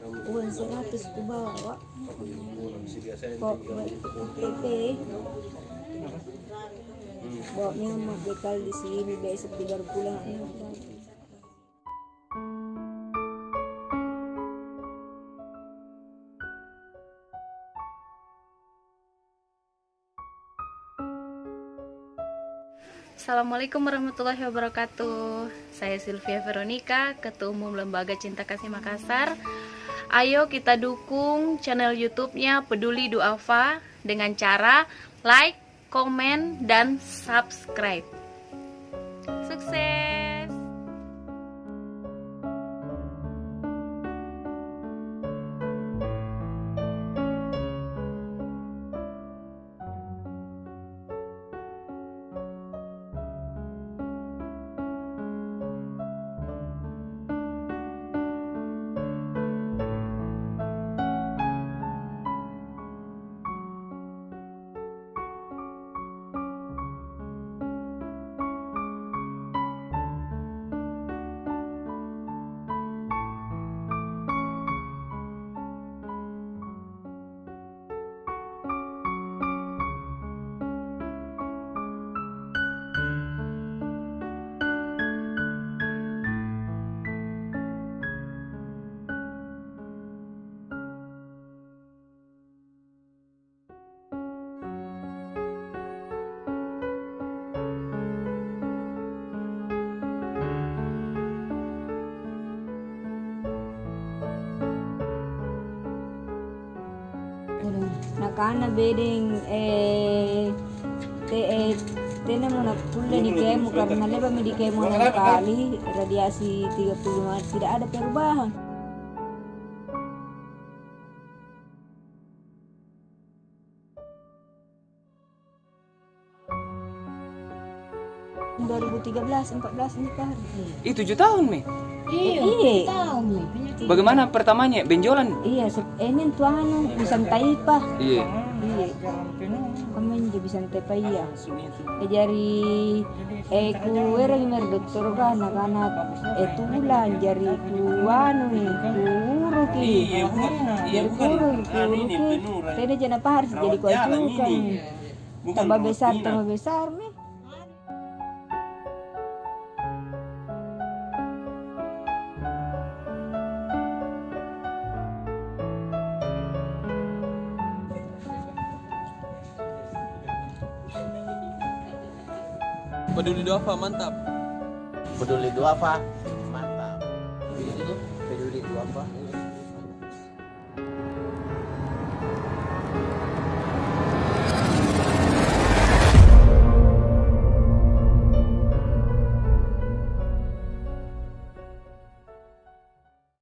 uang 100 ku bawa kok PP bawa mau bekal di sini besok 3 bulan. Assalamualaikum warahmatullahi wabarakatuh. Saya Sylvia Veronica, Ketua Umum Lembaga Cinta Kasih Makassar. Ayo kita dukung channel YouTube-nya Peduli Duafa dengan cara like, komen, dan subscribe. Sukses! Nakana bedeng tena mo nakulle di kemo karena leba mi di kemo ng kali radiasi 35 tidak ada perubahan. Tahun 2013-14 nikah. 7 tahun, Mi. Iya. Bagaimana pertamanya? Benjolan? Iya, ini tuh anu bisa taipa. Iya. Iya. Kami juga bisa taipa iya. Jari kuwera mer dokter kan anak-anak tulang jari anu nih kuru ki. Jari kuru ki. Tadi jana harus jadi kuacukan. Tambah besar mi. Peduli Duafa mantap. Peduli Duafa